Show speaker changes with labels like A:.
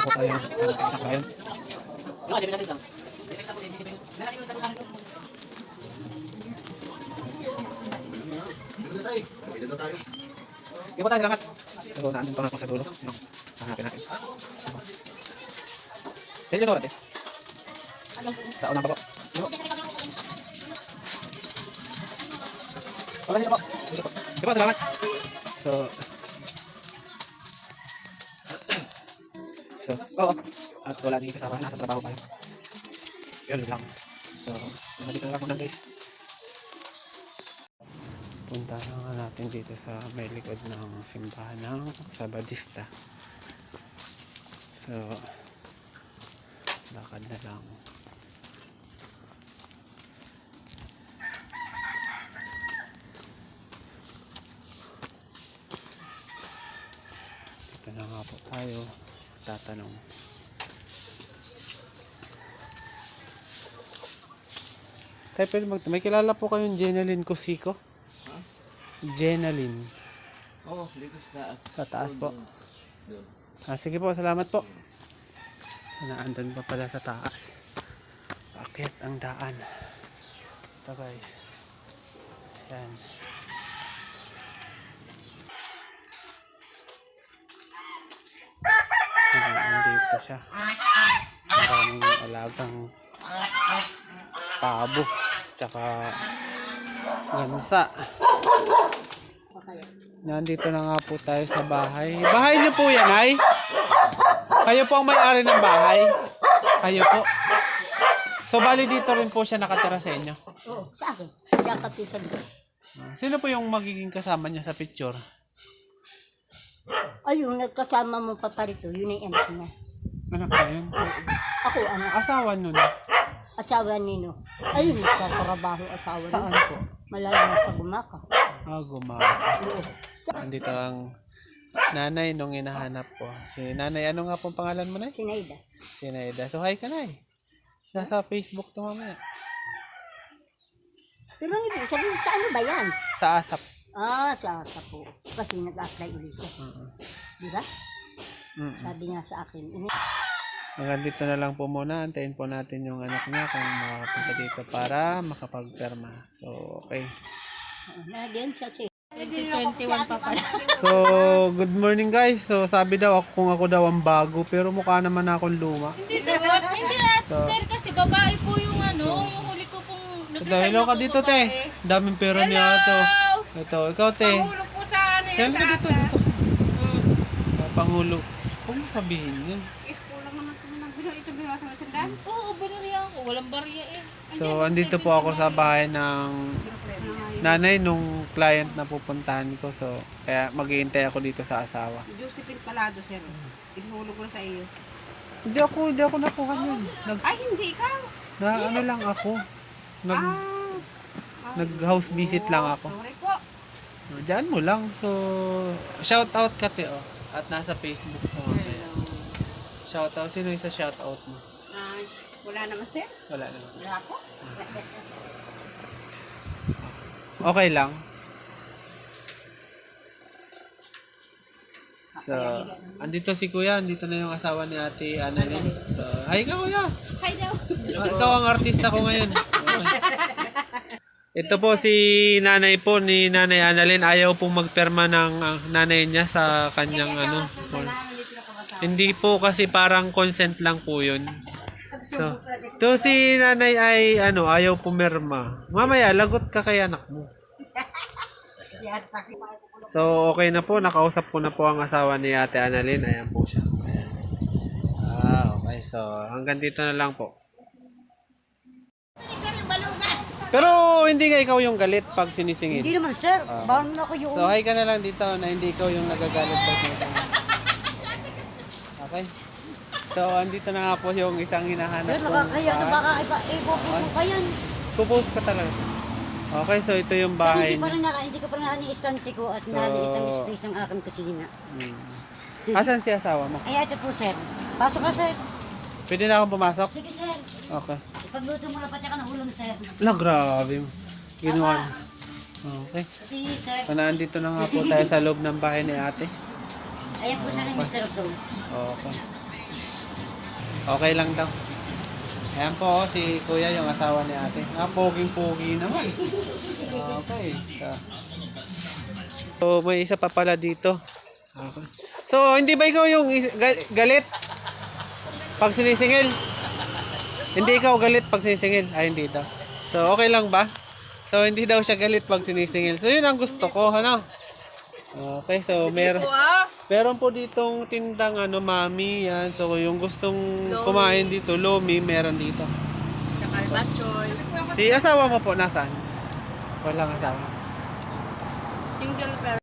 A: po tayo ng isang bayan. Sige po tayo, salamat. So, nandun pa nga po sa dulo. Hanapin natin. Saan yung natin? Sa unang pa po. Wala nyo po. Sige po, salamat. Oo. At wala din kasama. Nasa trabaho pa yun. Yun lang. So, nandito na lang muna guys. Punta na nga natin dito sa may likod ng simbahan ng Sabadista. So, lakad na lang. Dito na nga po tayo tatanong. Tayo, may kilala po kayong Jenaline Cosico? Huh? Jenaline.
B: Oh, dito
A: sa taas po. Sige po, salamat po. Naandun pa pala sa taas. Bakit ang daan? Ito guys. Yan. Nandito siya. Maraming alagang pabo. Tsaka gansa. Nandito na nga po tayo sa bahay. Bahay niyo po yan, ay? Kayo po ang may-ari ng bahay? Kayo po? So, bali dito rin po siya nakatira sa inyo?
C: Oo, sa akin. Siya kapisan ko.
A: Sino po yung magiging kasama niya sa picture?
C: Ay, yung nagkasama mo pa parito, yun yung anak niya.
A: Ano pa yun?
C: Ako, anak.
A: Asawa nun?
C: Asawa nino. Ayun, nagtatrabaho asawa nino.
A: Saan po?
C: Malayo sa Gumaka.
A: Gumaka. Andito ang nanay nung hinahanap ko. Si nanay, ano nga pong pangalan mo na?
C: Sinaida.
A: Sinaida. So, hi ka na. Nasa Facebook to mamaya.
C: Pero hindi, sabi sa ano ba yan?
A: Sa ASAP.
C: Sa po. Kasi nag-apply ulit siya. Di ba? Sabi nga sa akin.
A: Hanggang dito na lang po muna. Antayin po natin yung anak niya kung makapunta dito para makapagperma. So, okay.
C: Nagyan siya siya. 2021 pa pala.
A: So, good morning guys. So, sabi daw ako kung ako daw ang bago, pero mukha naman akong luma.
D: Hindi sir, hindi na. Sir, kasi babae po yung ano, yung huli ko pong nag-resign
A: Hello
D: ako
A: ka dito,
D: babae.
A: te. Daming pera niya ito. Ito, ikaw, te.
D: Pangulo po sa ano yan,
A: Tell
D: sa
A: me dito,
D: asa.
A: dito. Pangulo. Huwag mo sabihin yan.
D: Kulang naman ito ng bilo. Ito biwas ng sandan? Oo, binariya ako. Walang bariya eh.
A: So, andito po ako sa bahay ng nanay nung client na pupuntahan ko. So, kaya mag-iintay ako dito sa asawa.
D: Josephine Palado, sir. Inuhulog ko na sa iyo.
A: Hindi ako nakuha yun.
D: Ay, hindi ka.
A: Ano lang ako. Nag-house visit lang ako.
D: Sorry po.
A: Diyan mo lang. So, shout out ka, te, oh. At nasa Facebook ko mamaya. Shout out. Sino yung sa shout out mo?
D: Wala naman, sir.
A: Wala naman.
D: Wala po.
A: Okay lang. So, andito si Kuya. Andito na yung asawa ni Ate Annalyn. So, hi ka, Kuya.
D: Hi daw.
A: Ikaw ang artista ko ngayon. Ito po si nanay po ni Nanay Annalyn. Ayaw pong magperma ng nanay niya sa kanyang ano. Hindi po kasi parang consent lang po yun. So, to si nanay ay ano, ayaw pumirma. Mamaya, lagot ka kay anak mo. So, okay na po. Nakausap ko na po ang asawa ni Ate Annalyn. Ayan po siya. Ayan. Okay. So, hanggang dito na lang po. Pero hindi nga ikaw yung galit pag sinisingit.
C: Hindi naman sir. Bahan na ako yung...
A: So, hi ka na lang dito na hindi ikaw yung nagagalit pag sinisingit. Okay? So, andito na nga po yung isang hinahanap
C: Sir, nakakaya na baka ipopost ka yan.
A: Pupost ka talaga. Okay, so ito yung bahay.
C: Hindi ko pa rin ni-istante ko at naliit ang space ng aking kusina.
A: Asan si asawa mo?
C: Ay, ito po sir. Pasok ka sir.
A: Pwede na akong pumasok?
C: Sige sir.
A: Okay.
C: Ipagluto mo na pati ka ng ulam sir.
A: La, grabe. Ginawa. Okay.
C: Si sir.
A: So, nandito na nga po tayo sa loob ng bahay ni ate.
C: Ayan po sir ang Mr. Go.
A: Okay. Okay lang daw. Ayan po, si kuya yung asawa ni ate. Poging-pogi naman. Okay. So, may isa pa pala dito. Okay. So, hindi ba ikaw yung galit pag sinisingil? Hindi ikaw galit pag sinisingil? Ay, hindi daw. So, okay lang ba? So, hindi daw siya galit pag sinisingil. So, yun ang gusto ko, ano? Okay, so meron po ditong tindang mami yan. So, yung gustong kumain dito, lomi, meron dito. Si asawa mo po, nasaan? Walang asawa.
C: Single pero